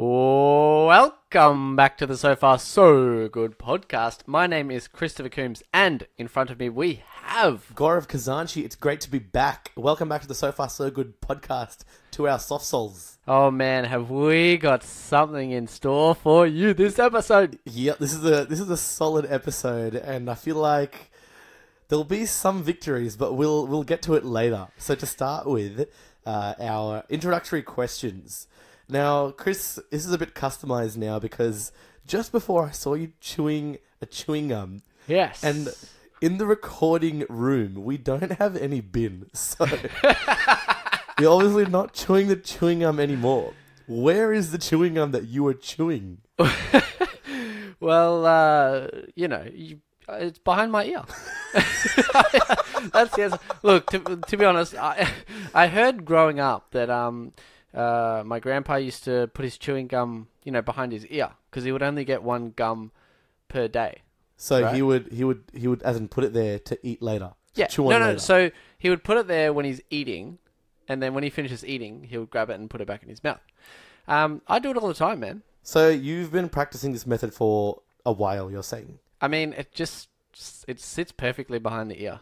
Welcome back to the So Far So Good podcast. My name is Christopher Coombs, and in front of me we have Gaurav Khazanchi. It's great to be back. Welcome back to the So Far So Good podcast to our soft souls. Oh man, have we got something in store for you this episode? Yeah, this is a solid episode, and I feel like there'll be some victories, but we'll get to it later. So to start with, our introductory questions. Now, Chris, this is a bit customized now because just before I saw you chewing a chewing gum. Yes. And in the recording room, we don't have any bin. So you're obviously not chewing the chewing gum anymore. Where is the chewing gum that you were chewing? Well, it's behind my ear. That's the answer. Look, to be honest, I heard growing up that my grandpa used to put his chewing gum, behind his ear because he would only get one gum per day. So right? he would, as in put it there to eat later. Yeah, chew on later. So he would put it there when he's eating, and then when he finishes eating, he would grab it and put it back in his mouth. I do it all the time, man. So you've been practicing this method for a while, you're saying? I mean, it sits perfectly behind the ear.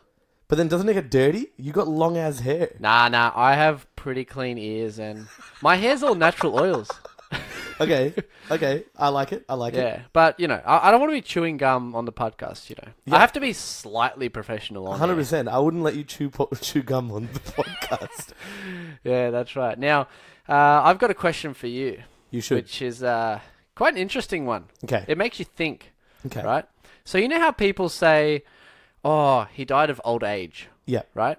But then doesn't it get dirty? You got long ass hair. Nah, I have pretty clean ears, and my hair's all natural oils. Okay, I like it. Yeah, but, I don't want to be chewing gum on the podcast, Yeah. I have to be slightly professional on 100%. I wouldn't let you chew gum on the podcast. Yeah, that's right. Now, I've got a question for you. You should. Which is quite an interesting one. Okay. It makes you think. Okay. Right? So you know how people say, oh, he died of old age. Yeah. Right?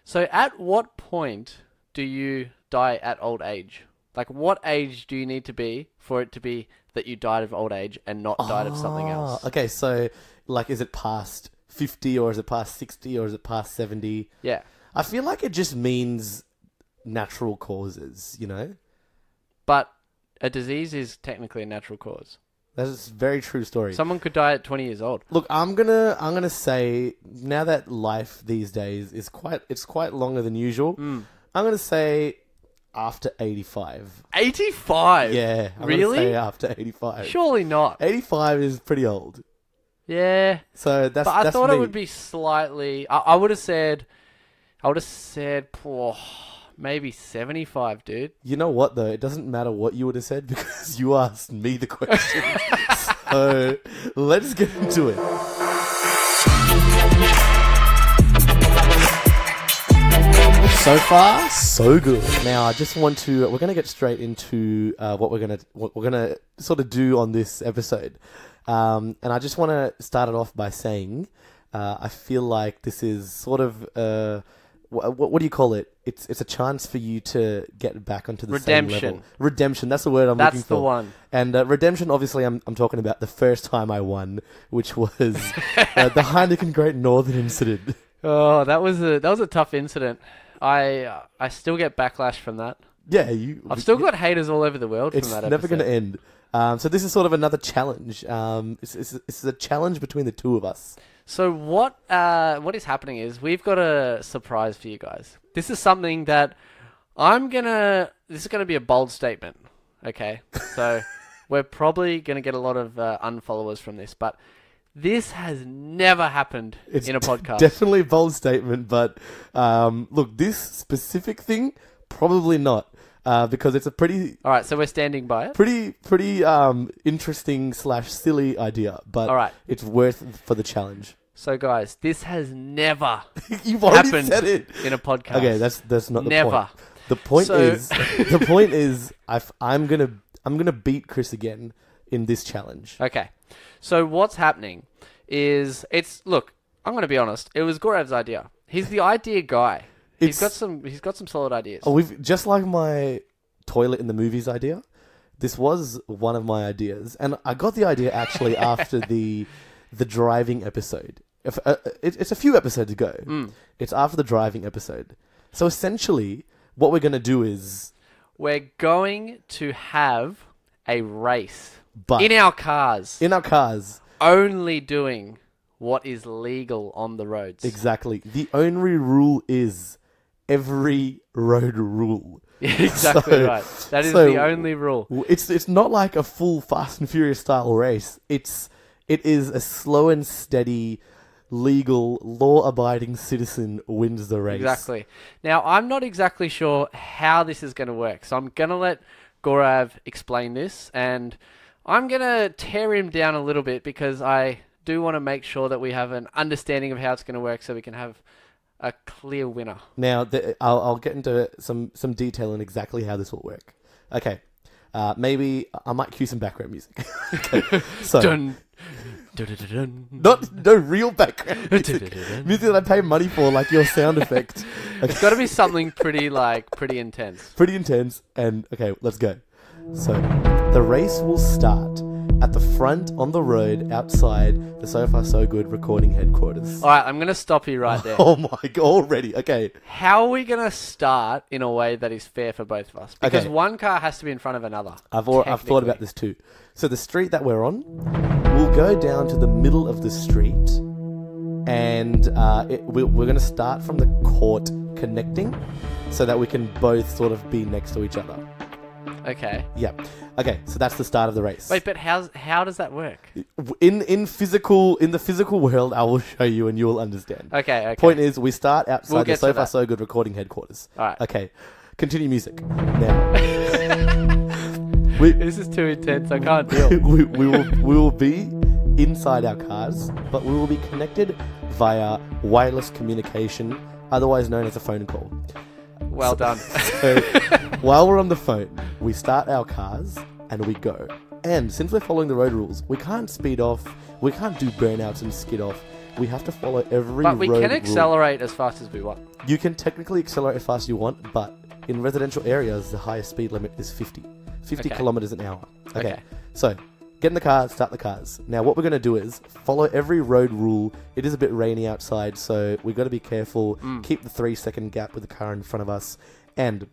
So at what point do you die at old age? Like, what age do you need to be for it to be that you died of old age and not died of something else? Okay, so, is it past 50 or is it past 60 or is it past 70? Yeah. I feel like it just means natural causes, But a disease is technically a natural cause. That is a very true story. Someone could die at 20 years old. Look, I'm gonna say now that life these days is quite longer than usual. I'm gonna say after 85. 85? Yeah, I'm really? gonna say after 85. Surely not. 85 is pretty old. Yeah. So that's. But I that's thought me. it would be slightly. I would have said. Maybe 75, dude. You know what though? It doesn't matter what you would have said because you asked me the question. So let's get into it. So far, so good. Now, I just want to. We're going to get straight into what we're gonna sort of do on this episode, and I just want to start it off by saying, I feel like this is sort of what do you call it? It's a chance for you to get back onto the same level. Redemption. That's the word I'm looking for. That's the one. And redemption, obviously, I'm talking about the first time I won, which was the Heineken Great Northern incident. Oh, that was a tough incident. I still get backlash from that. Yeah, I've still got haters all over the world from that episode. It's never going to end. So this is sort of another challenge. It's a challenge between the two of us. So what is happening is we've got a surprise for you guys. This is something that this is going to be a bold statement, okay? So we're probably going to get a lot of unfollowers from this, but this has never happened in a podcast. Definitely a bold statement, but look, this specific thing, probably not. Because it's a pretty... All right, so we're standing by it? Pretty interesting / silly idea, but all right. It's worth for the challenge. So, guys, this has never You've already happened said it. in a podcast. Okay, that's not the never. point. The point is, I'm gonna beat Chris again in this challenge. Okay, so what's happening is look. I'm going to be honest. It was Gaurav's idea. He's the idea guy. He's got some solid ideas. Oh, just like my toilet in the movies idea. This was one of my ideas, and I got the idea actually after the driving episode. It's a few episodes ago. It's after the driving episode. So essentially, what we're going to do is we're going to have a race but in our cars. Only doing what is legal on the roads. Exactly. The only rule is every road rule. Exactly right. That is the only rule. It's not like a full Fast and Furious style race. It is a slow and steady, legal, law-abiding citizen wins the race. Exactly. Now, I'm not exactly sure how this is going to work, so I'm going to let Gaurav explain this, and I'm going to tear him down a little bit because I do want to make sure that we have an understanding of how it's going to work so we can have a clear winner. Now, I'll get into some detail on exactly how this will work. Okay. Maybe I might cue some background music. Okay. So, Dun, dun, dun, dun, dun. no real background music. Music that I pay money for, like your sound effect. Okay. It's got to be something pretty intense. Pretty intense. And okay, let's go. So, the race will start at the front on the road outside the So Far So Good recording headquarters. All right, I'm going to stop you right there. Oh my god, already. Okay. How are we going to start in a way that is fair for both of us? Because Okay. one car has to be in front of another. I've thought about this too. So the street that we're on, we'll go down to the middle of the street, and we're going to start from the court connecting, so that we can both sort of be next to each other. Okay. Yep. Okay, so that's the start of the race. Wait, but how does that work? In the physical world, I will show you and you'll understand. Okay. Point is, we start outside We'll the get So to Far that. So Good recording headquarters. All right. Okay, continue music. Now, This is too intense. I can't deal. we will be inside our cars, but we will be connected via wireless communication, otherwise known as a phone call. Well done. So, while we're on the phone, we start our cars and we go. And since we're following the road rules, we can't speed off, we can't do burnouts and skid off. We have to follow every But we road can rule. accelerate as fast as we want. You can technically accelerate as fast as you want, but in residential areas, the highest speed limit is 50 Okay. kilometers an hour. Okay. So, get in the car, start the cars. Now, what we're going to do is follow every road rule. It is a bit rainy outside, so we've got to be careful. Keep the 3-second gap with the car in front of us. And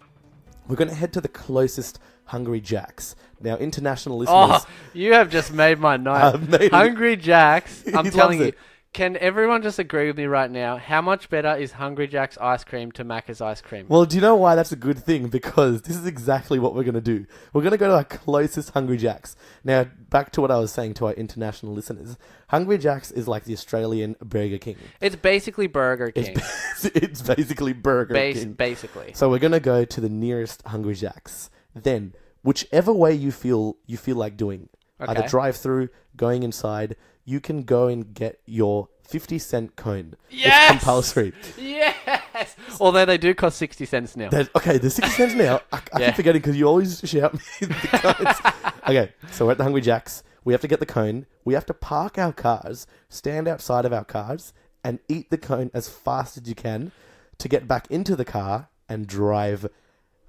we're going to head to the closest Hungry Jack's. Now, international listeners... Oh, you have just made my night. I've made it. Hungry Jack's. I'm He telling loves you. it. Can everyone just agree with me right now? How much better is Hungry Jack's ice cream to Macca's ice cream? Well, do you know why that's a good thing? Because this is exactly what we're going to do. We're going to go to our closest Hungry Jack's. Now, back to what I was saying to our international listeners. Hungry Jack's is like the Australian Burger King. It's basically Burger King. It's basically Burger King. Basically. So we're going to go to the nearest Hungry Jack's. Then, whichever way you feel like doing, either Okay. drive-through, going inside, you can go and get your 50-cent cone. Yes! It's compulsory. Yes! Although they do cost 60 cents now. Okay, the 60 cents now. I Yeah. keep forgetting because you always shout me the cones. Okay, so we're at the Hungry Jack's. We have to get the cone. We have to park our cars, stand outside of our cars, and eat the cone as fast as you can to get back into the car and drive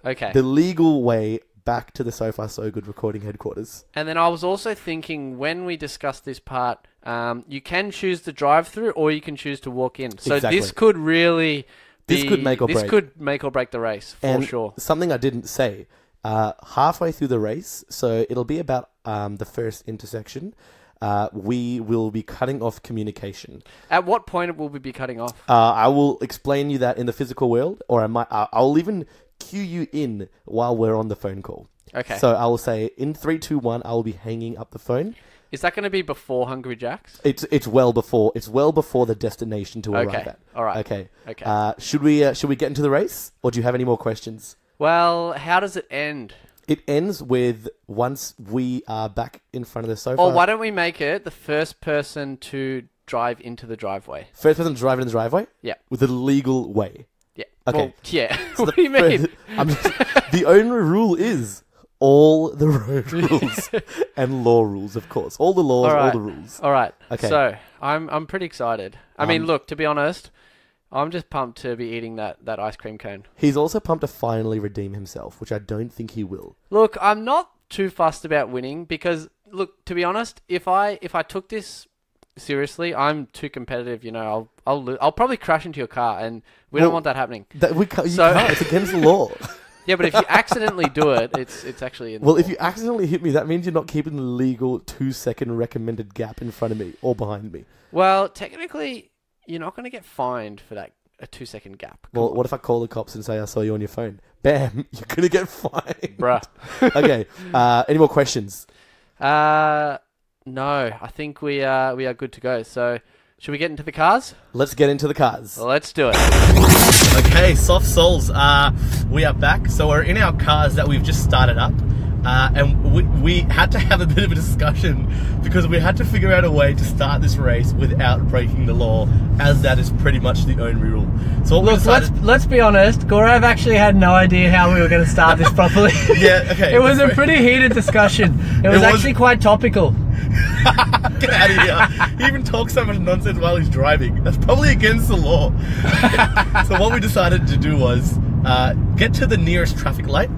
Okay. the legal way back to the So Far So Good recording headquarters. And then I was also thinking, when we discussed this part, you can choose to drive through or you can choose to walk in. So Exactly. this could really be... This could make or break. This could make or break the race, for And sure. something I didn't say, halfway through the race, so it'll be about the first intersection, we will be cutting off communication. At what point will we be cutting off? I will explain you that in the physical world, or I'll even cue you in while we're on the phone call. Okay. So I will say, in 3, 2, 1, I will be hanging up the phone. Is that going to be before Hungry Jack's? It's well before the destination to arrive Okay. at. All right. Okay. Okay. Should we get into the race, or do you have any more questions? Well, how does it end? It ends with once we are back in front of the sofa. Or why don't we make it the first person to drive into the driveway? First person driving in the driveway? Yeah. With the legal way. Yeah. Okay. Well, yeah. So What do you mean? The only rule is all the road rules and law rules, of course. All the laws, all the rules. All right. Okay. So I'm pretty excited. I mean, look, to be honest, I'm just pumped to be eating that ice cream cone. He's also pumped to finally redeem himself, which I don't think he will. Look, I'm not too fussed about winning because, look, to be honest, if I took this seriously, I'm too competitive. You know, I'll probably crash into your car, and we don't want that happening. You can't. It's against the law. Yeah, but if you accidentally do it, it's actually in the Well, law. if you accidentally hit me, that means you're not keeping the legal 2-second recommended gap in front of me or behind me. Well, technically, you're not going to get fined for that a 2-second gap. Well, what if I call the cops and say I saw you on your phone? Bam, you're gonna get fined, Bruh. Okay. Any more questions? No, I think we are good to go. So, should we get into the cars? Let's get into the cars. Let's do it. Okay, soft souls. We are back. So we're in our cars that we've just started up. And we had to have a bit of a discussion because we had to figure out a way to start this race without breaking the law, as that is pretty much the only rule. So what we decided... let's be honest. Gaurav actually had no idea how we were going to start this properly. Yeah, okay. It was a pretty heated discussion. It was actually quite topical. Get out of here. He even talks so much nonsense while he's driving. That's probably against the law. So what we decided to do was get to the nearest traffic light.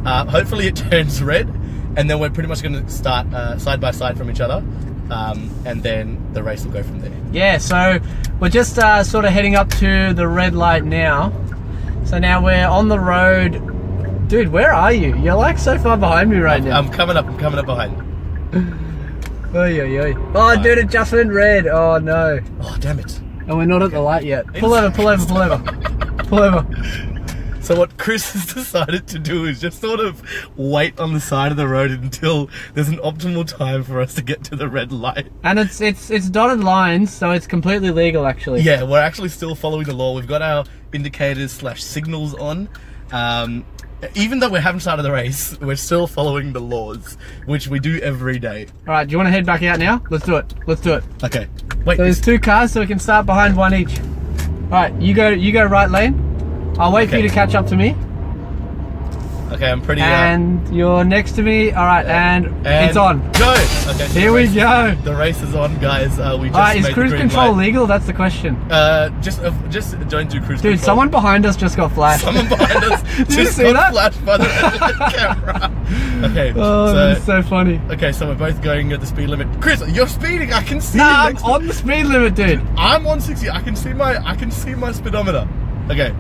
Hopefully it turns red, and then we're pretty much going to start side by side from each other, and then the race will go from there. Yeah, so we're just sort of heading up to the red light now. So now we're on the road. Dude, where are you? You're like so far behind me right now. I'm coming up behind. Oy, oy, oy. Oh, dude, it just went red. Oh, no. Oh, damn it. And we're not at the light yet. Pull over. Pull over. So what Chris has decided to do is just sort of wait on the side of the road until there's an optimal time for us to get to the red light. And it's dotted lines, so it's completely legal, actually. Yeah, we're actually still following the law. We've got our indicators/signals on. Even though we haven't started the race, we're still following the laws, which we do every day. All right, do you want to head back out now? Let's do it. Okay. Wait. So there's 2 cars, so we can start behind one each. All right, you go right lane. I'll wait for you to catch up to me. Okay, I'm pretty... And you're next to me. All right, and it's on. Go! Okay, so here we go. The race is on, guys. We just Alright, is made cruise the green control light. legal? That's the question. Just don't do cruise control. Dude, someone behind us just got flashed. Someone behind us Did you just see got that? flashed by the camera. Okay, Oh, that's so funny. Okay, so we're both going at the speed limit. Chris, you're speeding. I can see. Nah, you I'm next on the speed limit, dude. I'm on 60. I can see my speedometer. Okay.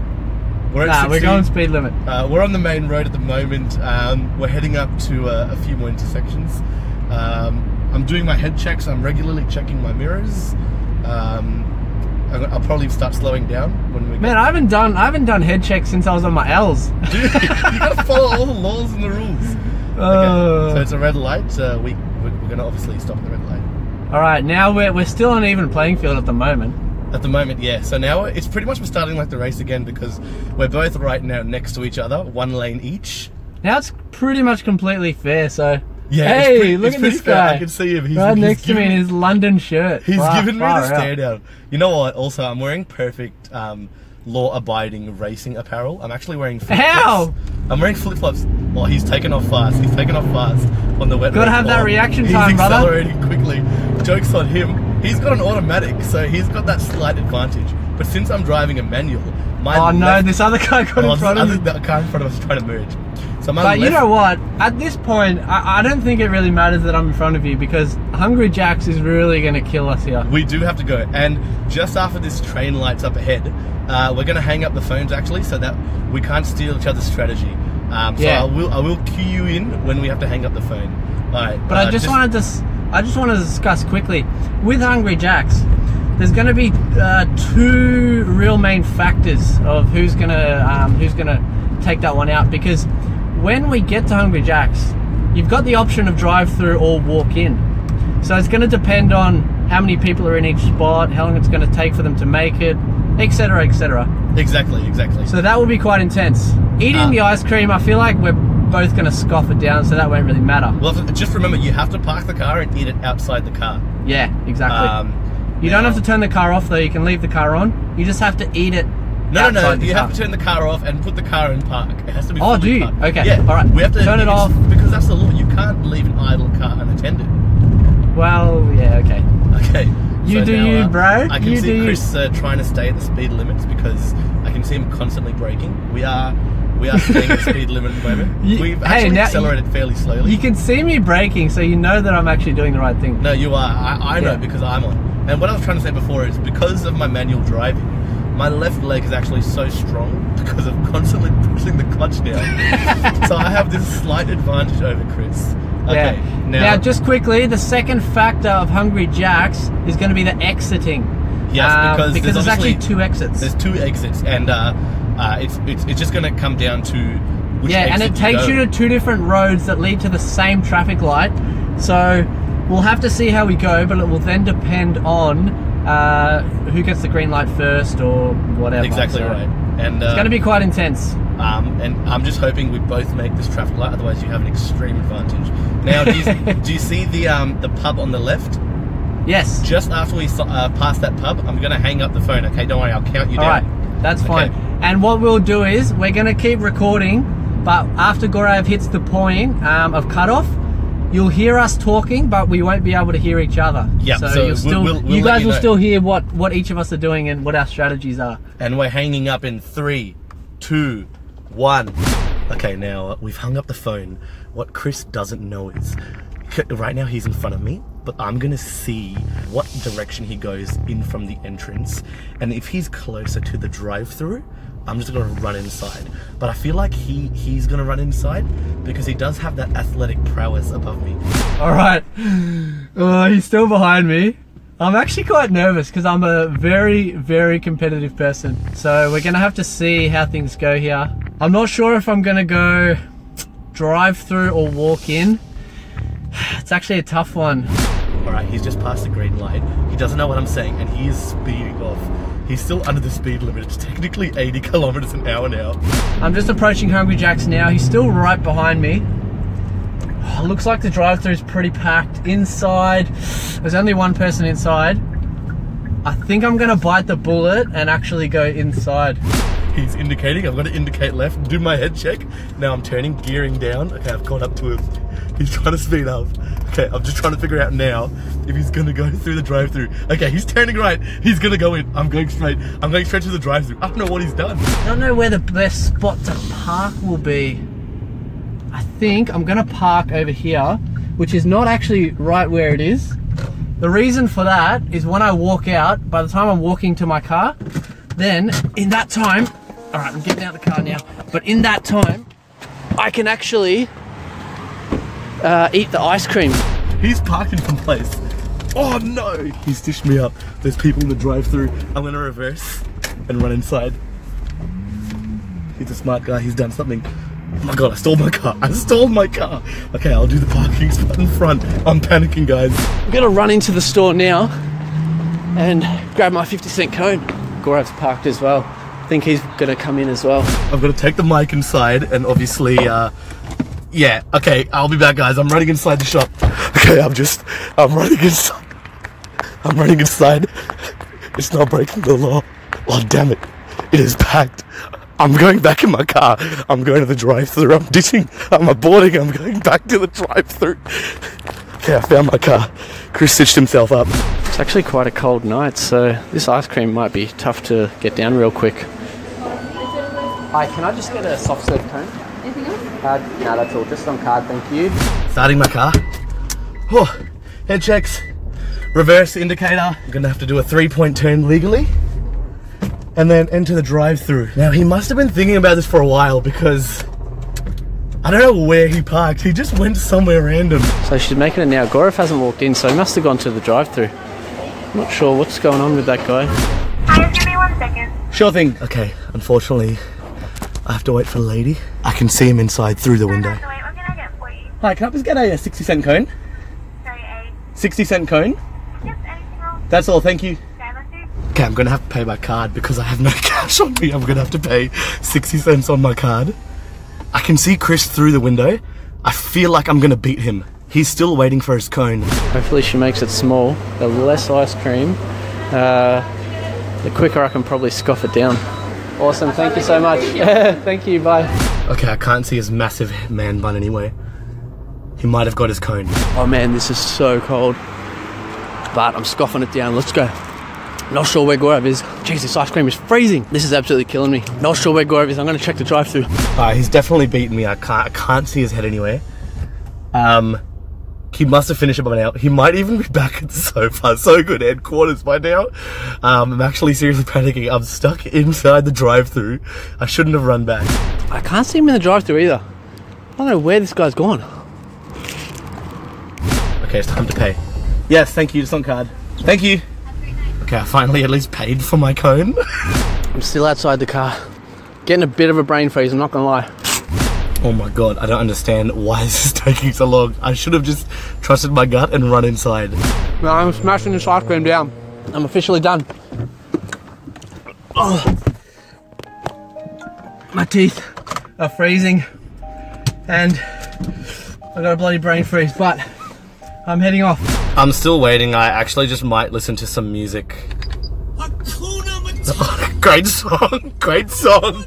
We're at 60. We're going speed limit. We're on the main road at the moment. We're heading up to a few more intersections. I'm doing my head checks. I'm regularly checking my mirrors. I'll probably start slowing down when we. Man, I haven't done head checks since I was on my L's. Dude, you gotta follow all the laws and the rules. Okay, so it's a red light. We're gonna obviously stop at the red light. All right, now we're still on an even playing field at the moment. At the moment, yeah. So now it's pretty much we're starting like the race again because we're both right now next to each other, one lane each. Now it's pretty much completely fair, so... Yeah, hey, look at this guy. I can see him. He's right next to me in his London shirt. He's given me the stare down. You know what? Also, I'm wearing perfect law-abiding racing apparel. I'm actually wearing flip-flops. How? I'm wearing flip-flops. Well, he's taken off fast. On the wet road. Gotta have that reaction time, he's brother. accelerating quickly. Joke's on him. He's got an automatic, so he's got that slight advantage. But since I'm driving a manual, this other guy got in front of me. The car in front of us is trying to merge. So but you know what? At this point, I don't think it really matters that I'm in front of you because Hungry Jack's is really going to kill us here. We do have to go. And just after this train lights up ahead, we're going to hang up the phones actually so that we can't steal each other's strategy. So I will cue you in when we have to hang up the phone. All right. But I just want to discuss quickly with Hungry Jack's. There's going to be 2 real main factors of who's gonna take that one out because when we get to Hungry Jack's, you've got the option of drive-through or walk-in. So it's going to depend on how many people are in each spot, how long it's going to take for them to make it, etc., etc. Exactly. So that will be quite intense. Eating the ice cream, I feel like we're both going to scoff it down, so that won't really matter. Well, just remember, you have to park the car and eat it outside the car. Yeah, exactly. You don't have to turn the car off, though. You can leave the car on. You just have to eat it. No. You have to turn the car off and put the car in park. It has to be. Oh, do you? Parked. Okay. Yeah. All right. We have to turn it off because that's the law. You can't leave an idle car unattended. Well, yeah. Okay. Okay. You do you, bro. I can see Chris trying to stay at the speed limits because I can see him constantly braking. We are staying at the speed limit at the moment. We've actually accelerated fairly slowly. You can see me braking, so you know that I'm actually doing the right thing. No, you are. I know because I'm on. And what I was trying to say before is because of my manual driving, my left leg is actually so strong because of constantly pushing the clutch down. So I have this slight advantage over Chris. Okay, now just quickly, the second factor of Hungry Jack's is going to be the exiting. Yes, because there's actually 2 exits. There's 2 exits, and it's just going to come down to which exit and it takes you to 2 different roads that lead to the same traffic light. So we'll have to see how we go, but it will then depend on who gets the green light first or whatever. Exactly right. And it's going to be quite intense. And I'm just hoping we both make this traffic light. Otherwise, you have an extreme advantage. Now, do you see the pub on the left? Yes. Just after we pass that pub, I'm going to hang up the phone. Okay, don't worry, I'll count you down. All right, that's fine. And what we'll do is we're going to keep recording, but after Gaurav hits the point of cutoff, you'll hear us talking, but we won't be able to hear each other. Yeah. So you'll still, you guys will still hear what each of us are doing and what our strategies are. And we're hanging up in 3, 2, 1. Okay, now we've hung up the phone. What Chris doesn't know is, right now he's in front of me, but I'm gonna see what direction he goes in from the entrance. And if he's closer to the drive-through, I'm just gonna run inside. But I feel like he's gonna run inside because he does have that athletic prowess above me. All right. He's still behind me. I'm actually quite nervous because I'm a very, very competitive person. So we're gonna have to see how things go here. I'm not sure if I'm gonna go drive through or walk in. It's actually a tough one. All right, he's just passed the green light. He doesn't know what I'm saying, and he is speeding off. He's still under the speed limit. It's technically 80 kilometers an hour now. I'm just approaching Hungry Jack's now. He's still right behind me. Looks like the drive-thru is pretty packed. Inside, there's only one person inside. I think I'm gonna bite the bullet and actually go inside. He's indicating. I've got to indicate left, do my head check. Now I'm turning, gearing down. Okay, I've caught up to him. He's trying to speed up. Okay, I'm just trying to figure out now if he's gonna go through the drive-thru. Okay, he's turning right. He's gonna go in. I'm going straight. I'm going straight to the drive-thru. I don't know what he's done. I don't know where the best spot to park will be. I think I'm gonna park over here, which is not actually right where it is. The reason for that is when I walk out, by the time I'm walking to my car, then in that time, all right, I'm getting out of the car now, but in that time, I can actually eat the ice cream. He's parked in some place. Oh no! He's dished me up. There's people in the drive-thru. I'm gonna reverse and run inside. He's a smart guy. He's done something. Oh my god, I stole my car. I stole my car. Okay, I'll do the parking spot in front. I'm panicking, guys. I'm gonna run into the store now and grab my 50-cent cone. Gaurav's parked as well. I think he's gonna come in as well. I've got to take the mic inside and obviously, yeah, okay, I'll be back, guys. I'm running inside the shop. Okay, I'm running inside. I'm running inside. It's not breaking the law. Oh, damn it. It is packed. I'm going back in my car. I'm going to the drive-thru. I'm ditching. I'm aborting. I'm going back to the drive-thru. Okay, I found my car. Chris stitched himself up. It's actually quite a cold night, so this ice cream might be tough to get down real quick. Hi, can I just get a soft serve cone? Anything else? No, that's all. Just on card, thank you. Starting my car. Oh, head checks. Reverse indicator. I'm going to have to do a 3-point turn legally. And then enter the drive-thru. Now, he must have been thinking about this for a while because I don't know where he parked. He just went somewhere random. So she's making it now. Gaurav hasn't walked in, so he must have gone to the drive-thru. Not sure what's going on with that guy. Hi, give me 1 second. Sure thing. Okay, unfortunately, I have to wait for the lady. I can see him inside through the window. Wait, what can I get for you? Hi, can I just get a 60-cent cone? Sorry, 60-cent cone? Yep, anything else? That's all, thank you. Okay, Okay, I'm gonna have to pay by card because I have no cash on me. I'm gonna have to pay 60 cents on my card. I can see Chris through the window. I feel like I'm gonna beat him. He's still waiting for his cone. Hopefully she makes it small. The less ice cream, the quicker I can probably scoff it down. Awesome, thank you so much. Thank you, bye. Okay, I can't see his massive man bun anywhere. He might have got his cone. Oh man, this is so cold. But I'm scoffing it down, let's go. Not sure where Gaurav is. Jeez, this ice cream is freezing. This is absolutely killing me. Not sure where Gaurav is. I'm going to check the drive-thru. He's definitely beaten me. I can't see his head anywhere. He must have finished it by now. He might even be back at the sofa. So good headquarters by now. I'm actually seriously panicking. I'm stuck inside the drive-thru. I shouldn't have run back. I can't see him in the drive-thru either. I don't know where this guy's gone. Okay, it's time to pay. Yes, thank you. Just on card. Thank you. Okay, I finally at least paid for my cone. I'm still outside the car. Getting a bit of a brain freeze, I'm not gonna lie. Oh my god, I don't understand why this is taking so long. I should have just trusted my gut and run inside. No, I'm smashing this ice cream down. I'm officially done. Oh. My teeth are freezing and I got a bloody brain freeze, but I'm heading off. I'm still waiting. I actually just might listen to some music. Great song, great song.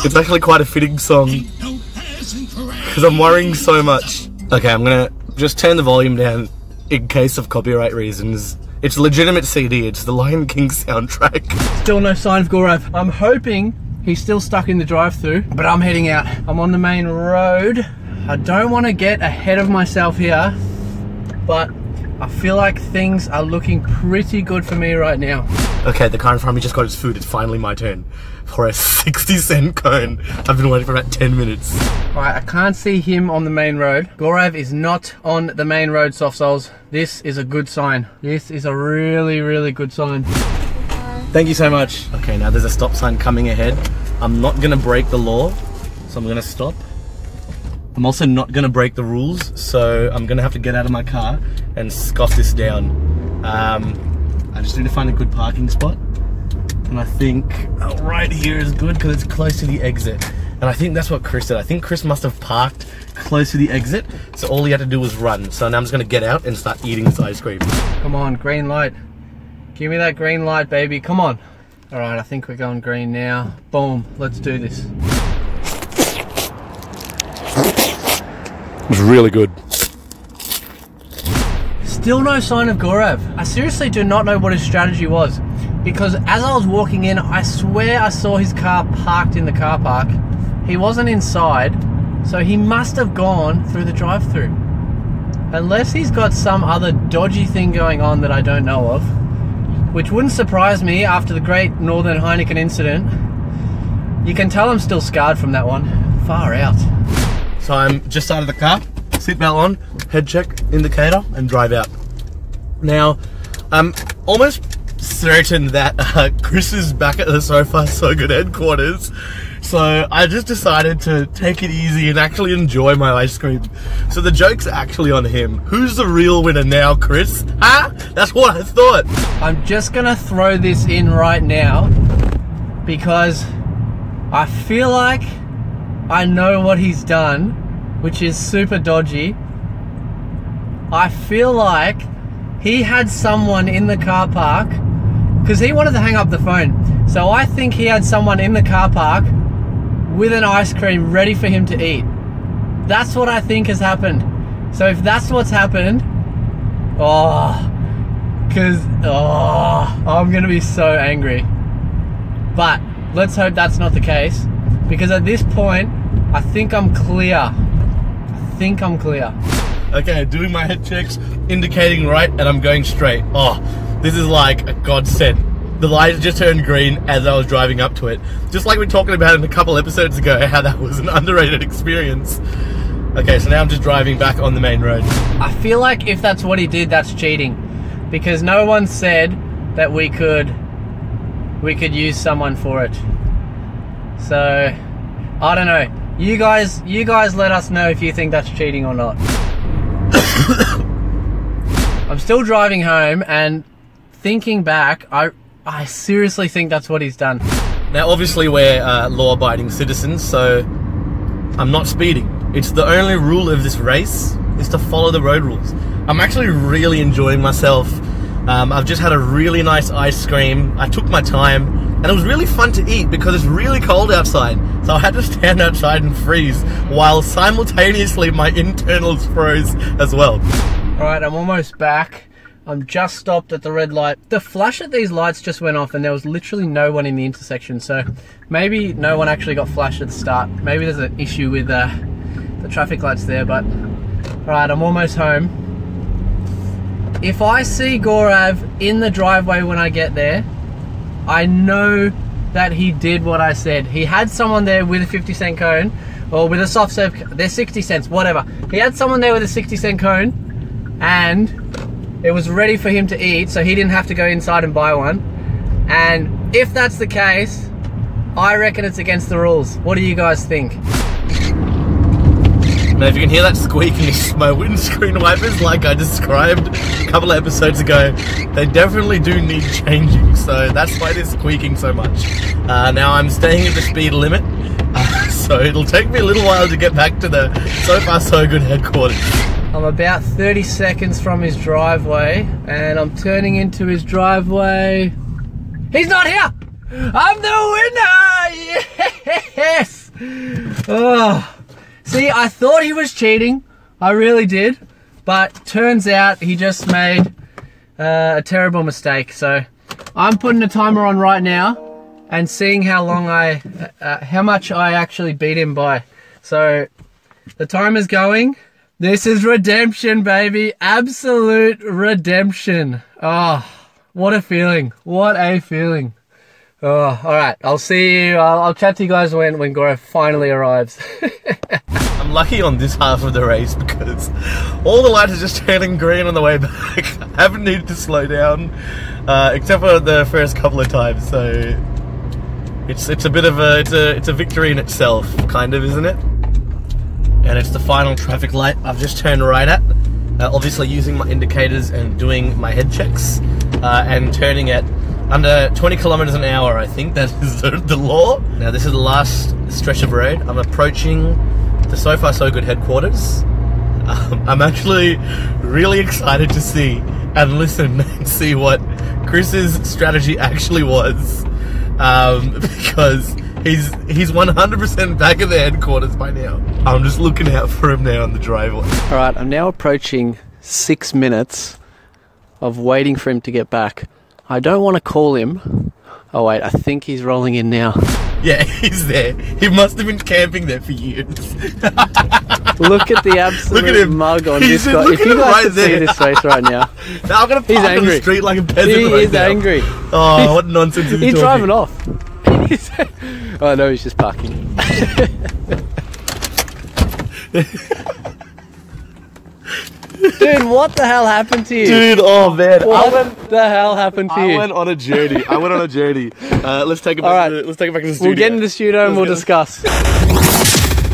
It's actually quite a fitting song because I'm worrying so much. Okay, I'm gonna just turn the volume down in case of copyright reasons. It's a legitimate CD, it's the Lion King soundtrack. Still no sign of Gaurav. I'm hoping he's still stuck in the drive-thru, but I'm heading out. I'm on the main road. I don't want to get ahead of myself here, but I feel like things are looking pretty good for me right now. Okay, the car in front of me just got its food. It's finally my turn for a 60-cent cone. I've been waiting for about 10 minutes. Alright, I can't see him on the main road. Gaurav is not on the main road, soft soles. This is a good sign. This is a really, really good sign. Thank you so much. Okay, now there's a stop sign coming ahead. I'm not gonna break the law, so I'm gonna stop. I'm also not gonna break the rules, so I'm gonna have to get out of my car and scoff this down. I just need to find a good parking spot. And I think right here is good because it's close to the exit. And I think that's what Chris did. I think Chris must have parked close to the exit, so all he had to do was run. So now I'm just gonna get out and start eating this ice cream. Come on, green light. Give me that green light, baby. Come on. All right, I think we're going green now. Boom, let's do this. It was really good. Still no sign of Gaurav. I seriously do not know what his strategy was, because as I was walking in, I swear I saw his car parked in the car park. He wasn't inside, so he must have gone through the drive-thru. Unless he's got some other dodgy thing going on that I don't know of, which wouldn't surprise me after the Great Northern Heineken incident. You can tell I'm still scarred from that one. Far out. So I'm just out of the car, seatbelt on, head check, indicator, and drive out. Now, I'm almost certain that Chris is back at the Sofa So Good headquarters, so I just decided to take it easy and actually enjoy my ice cream. So the joke's actually on him. Who's the real winner now, Chris? Huh? That's what I thought. I'm just gonna throw this in right now because I feel like I know what he's done, which is super dodgy. I feel like he had someone in the car park because he wanted to hang up the phone. So I think he had someone in the car park with an ice cream ready for him to eat. That's what I think has happened. So if that's what's happened, I'm gonna be so angry. But let's hope that's not the case, because at this point, I think I'm clear. Okay, doing my head checks, indicating right, and I'm going straight. Oh, this is like a godsend. The light just turned green as I was driving up to it. Just like we were talking about in a couple episodes ago, how that was an underrated experience. Okay, so now I'm just driving back on the main road. I feel like if that's what he did, that's cheating, because no one said that we could use someone for it. So I don't know. You guys let us know if you think that's cheating or not. I'm still driving home, and thinking back, I seriously think that's what he's done. Now, obviously, we're law-abiding citizens, so I'm not speeding. It's the only rule of this race is to follow the road rules. I'm actually really enjoying myself. I've just had a really nice ice cream. I took my time, and it was really fun to eat because it's really cold outside. So I had to stand outside and freeze while simultaneously my internals froze as well. Alright, I'm almost back. I'm just stopped at the red light. The flash at these lights just went off and there was literally no one in the intersection, so maybe no one actually got flashed at the start. Maybe there's an issue with the traffic lights there, but alright, I'm almost home. If I see Gaurav in the driveway when I get there, I know that he did what I said. He had someone there with a 50-cent cone, or with a soft serve, they're 60 cents, whatever. He had someone there with a 60-cent cone, and It was ready for him to eat, so he didn't have to go inside and buy one. And if that's the case, I reckon it's against the rules. What do you guys think? Now, if you can hear that squeaking, it's my windscreen wipers, like I described a couple of episodes ago. They definitely do need changing, so that's why they're squeaking so much. Now, I'm staying at the speed limit, so it'll take me a little while to get back to the So Far So Good headquarters. I'm about 30 seconds from his driveway, and I'm turning into his driveway. He's not here! I'm the winner! Yes! Oh. See, I thought he was cheating. I really did. But turns out he just made a terrible mistake. So I'm putting a timer on right now and seeing how much I actually beat him by. So the timer's going. This is redemption, baby. Absolute redemption. Oh, what a feeling. What a feeling. Oh, all right. I'll see you. I'll chat to you guys when Gaurav finally arrives. I'm lucky on this half of the race because all the lights are just turning green on the way back. I haven't needed to slow down, except for the first couple of times. So it's a bit of a victory in itself, kind of, isn't it? And it's the final traffic light I've just turned right at. Obviously using my indicators and doing my head checks, and turning at under 20 kilometers an hour, I think that is the law. Now this is the last stretch of road. I'm approaching the So Far So Good headquarters. I'm actually really excited to see and listen and see what Chris's strategy actually was, because he's 100% back at the headquarters by now. I'm just looking out for him now on the driveway. All right, I'm now approaching 6 minutes of waiting for him to get back. I don't want to call him. Oh wait, I think he's rolling in now. Yeah, he's there. He must have been camping there for years. Look at the absolute Look at him. mug on He's this guy. If you guys right could there. see this face right now. Now I'm going to He's park on angry. the street like a peasant He right is now. angry. Oh, what nonsense is he He's talking? driving off. Oh no, he's just parking. Dude, what the hell happened to you? Dude, oh man. What the hell happened to you? I went on a journey. Let's take it back. All right. Let's take it back to the studio. We'll get in the studio and we'll discuss.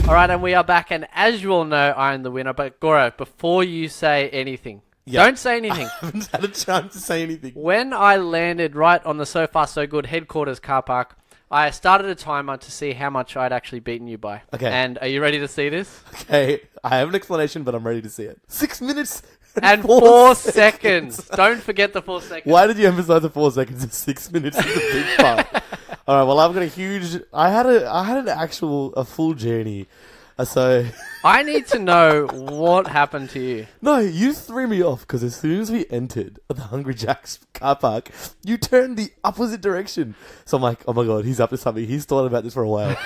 All right, and we are back, and as you all know, I'm the winner. But Gaurav, before you say anything, don't say anything. I haven't had a chance to say anything. When I landed right on the So Far So Good headquarters car park, I started a timer to see how much I'd actually beaten you by. Okay. And are you ready to see this? Okay, I have an explanation, but I'm ready to see it. 6 minutes And 4 seconds. Don't forget the 4 seconds. Why did you emphasize the 4 seconds? 6 minutes is the big part. All right. Well, I've got a huge. I had a full journey. So I need to know what happened to you. no, you threw me off because as soon as we entered the Hungry Jack's car park, you turned the opposite direction. So I'm like, oh my god, he's up to something. He's thought about this for a while.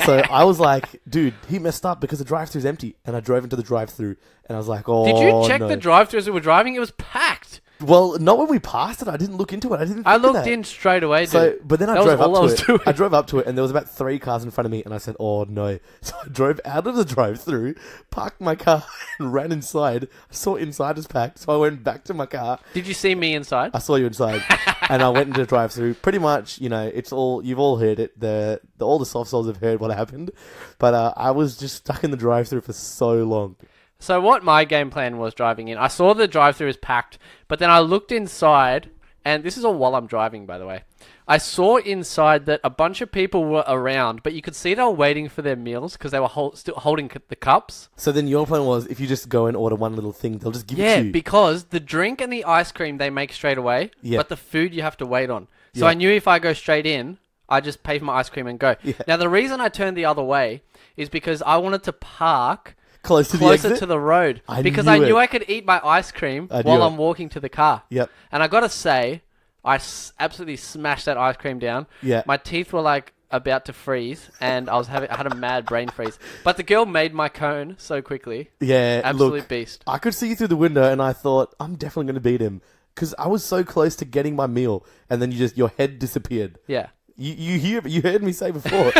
So I was like, dude, he messed up because the drive-thru's empty, and I drove into the drive-thru, and I was like, oh. Did you check no. the drive-thru as we were driving? It was packed. Well, not when we passed it. I didn't look into it. I looked in straight away, dude. So, but then I That was drove up all I to was it. doing. I drove up to it, and there was about 3 cars in front of me, and I said, "Oh no!" So I drove out of the drive-through, parked my car, and ran inside. I saw inside was packed, so I went back to my car. Did you see me inside? I saw you inside, and I went into the drive-through. Pretty much, it's all you've all heard it. All the soft souls have heard what happened, but I was just stuck in the drive-through for so long. So what my game plan was driving in, I saw the drive-thru was packed, but then I looked inside, and this is all while I'm driving, by the way. I saw inside that a bunch of people were around, but you could see they were waiting for their meals because they were still holding the cups. So then your plan was, if you just go and order one little thing, they'll just give it Yeah, to you. because the drink and the ice cream they make straight away, Yeah. but the food you have to wait on. So Yeah. I knew if I go straight in, I just pay for my ice cream and go. Yeah. Now the reason I turned the other way is because I wanted to park Closer closer to the road because I knew I could eat my ice cream while I'm walking to the car. Yep. And I gotta say, I absolutely smashed that ice cream down. Yeah. My teeth were like about to freeze, and I had a mad brain freeze. But the girl made my cone so quickly. Yeah, Absolute beast. I could see you through the window, and I thought, I'm definitely going to beat him. Because I was so close to getting my meal, and then your head disappeared. Yeah. You heard me say before,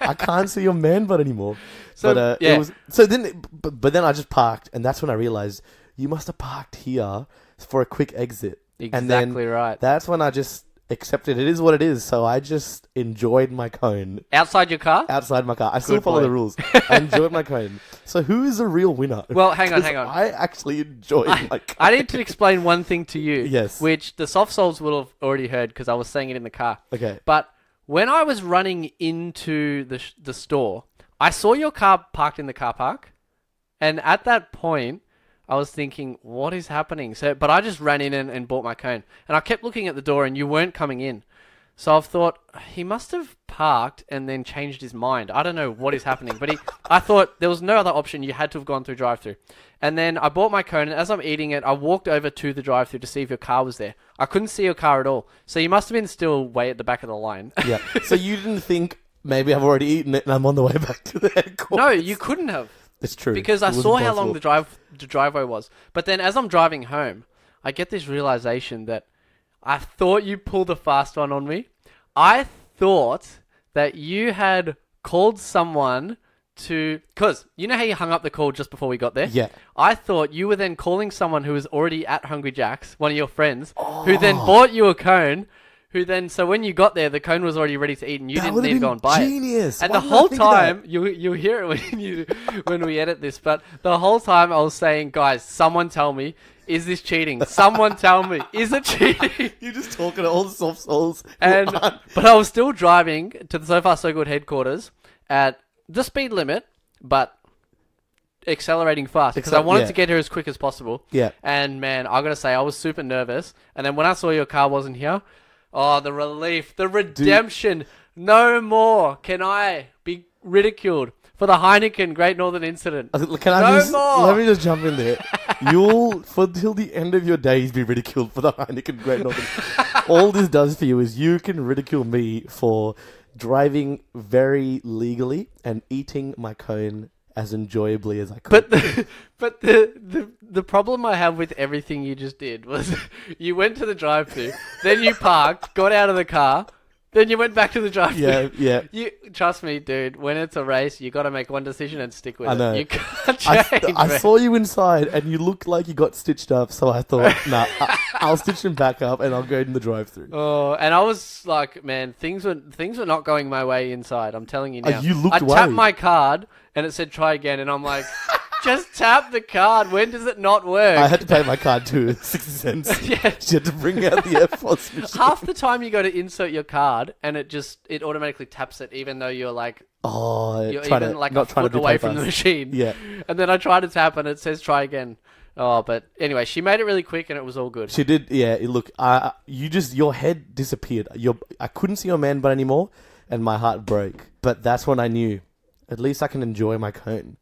I can't see your man butt anymore. So, but yeah. then I just parked, and that's when I realized you must have parked here for a quick exit. And Exactly then right. That's when I just accepted it is what it is. So I just enjoyed my cone Outside your car? outside my car. I still Good follow boy. the rules. I enjoyed my cone. So who is the real winner? Well, hang on. 'Cause I actually enjoyed my cone. I need to explain one thing to you. Yes. Which the soft souls will have already heard because I was saying it in the car. Okay. But when I was running into the store, I saw your car parked in the car park. And at that point, I was thinking, what is happening? But I just ran in and bought my cone. And I kept looking at the door and you weren't coming in. So I've thought, he must have parked and then changed his mind. I don't know what is happening. But I thought there was no other option. You had to have gone through drive-thru. And then I bought my cone, and as I'm eating it, I walked over to the drive-thru to see if your car was there. I couldn't see your car at all. So you must have been still way at the back of the line. Yeah. So you didn't think maybe I've already eaten it and I'm on the way back to the headquarters? No, you couldn't have. It's true. Because I It was saw how long impossible. the driveway was. But then as I'm driving home, I get this realization that I thought you pulled a fast one on me. I thought that you had called someone because you know how you hung up the call just before we got there? Yeah. I thought you were then calling someone who was already at Hungry Jack's, one of your friends, who then bought you a cone, so when you got there, the cone was already ready to eat and you That didn't would've need to go been and buy genius. it. And Why the didn't I whole think of that? time, you'll hear it when we edit this, but the whole time I was saying, guys, someone tell me, is this cheating? Someone tell me, is it cheating? You're just talking to all the soft souls. But I was still driving to the So Far So Good headquarters at the speed limit, but accelerating fast because I wanted to get here as quick as possible. Yeah. And man, I gotta say, I was super nervous. And then when I saw your car wasn't here, oh, the relief, the redemption. No more can I be ridiculed for the Heineken Great Northern Incident. Can I No more. Let me just jump in there. You'll, till the end of your days, be ridiculed for the Heineken Great Northern. All this does for you is you can ridicule me for driving very legally and eating my cone as enjoyably as I could. But the problem I have with everything you just did was you went to the drive-thru, then you parked, got out of the car, then you went back to the drive-thru. Yeah. You trust me, dude. When it's a race, you got to make one decision and stick with I know. it. You can't change. I man. saw you inside and you looked like you got stitched up, so I thought, nah, I'll stitch him back up and I'll go in the drive-thru. Oh, and I was like, man, things were not going my way inside. I'm telling you now. You looked I tapped worried. my card and it said try again, and I'm like, just tap the card. When does it not work? I had to pay my card too, 60 cents. Yeah. She had to bring out the Air Force machine. Half the time you go to insert your card and it automatically taps it, even though you're like You're even like a foot away from the machine. Yeah. And then I try to tap and it says try again. Oh, but anyway, she made it really quick and it was all good. She did, yeah. Look, your head disappeared. I couldn't see your man bun anymore, and my heart broke. But that's when I knew, at least I can enjoy my cone.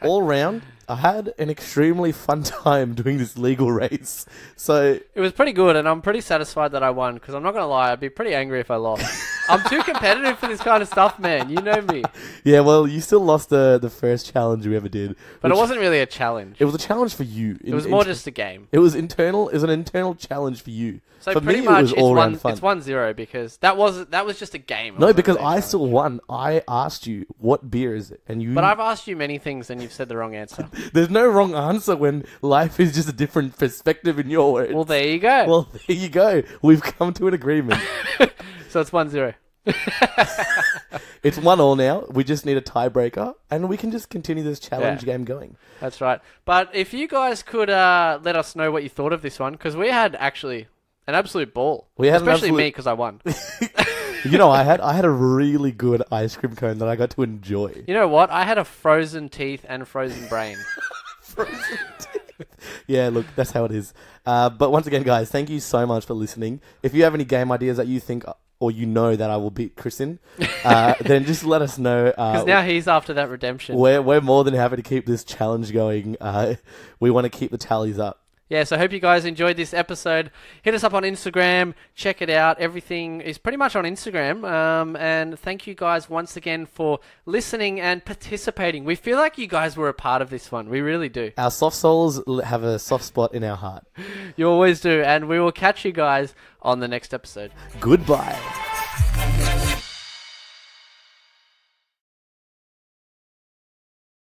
All round, I had an extremely fun time doing this legal race. So It was pretty good, and I'm pretty satisfied that I won, because I'm not going to lie, I'd be pretty angry if I lost. I'm too competitive for this kind of stuff, man. You know me. yeah, well, you still lost the first challenge we ever did. But it which- wasn't really a challenge. It was a challenge for you. It was more just a game. It was internal. It was an internal challenge for you. So for pretty me, much it was all round it's fun. 1-0 because that was just a game. It No, wasn't because really a I challenge. still won. I asked you what beer is it, and you. But I've asked you many things and you've said the wrong answer. There's no wrong answer when life is just a different perspective in your words. Well, there you go. Well, there you go. We've come to an agreement. So it's 1-0. It's 1-1 now. We just need a tiebreaker, and we can just continue this challenge game going. That's right. But if you guys could let us know what you thought of this one, because we had actually an absolute ball. We had an Especially absolute- me, because I won. You know, I had a really good ice cream cone that I got to enjoy. You know what? I had a frozen teeth and frozen brain. Yeah, look, that's how it is. But once again, guys, thank you so much for listening. If you have any game ideas that you think or you know that I will beat Chris in, then just let us know. Because now he's after that redemption. We're more than happy to keep this challenge going. We want to keep the tallies up. Yeah, so I hope you guys enjoyed this episode. Hit us up on Instagram. Check it out. Everything is pretty much on Instagram. And thank you guys once again for listening and participating. We feel like you guys were a part of this one. We really do. Our soft souls have a soft spot in our heart. You always do. And we will catch you guys on the next episode. Goodbye.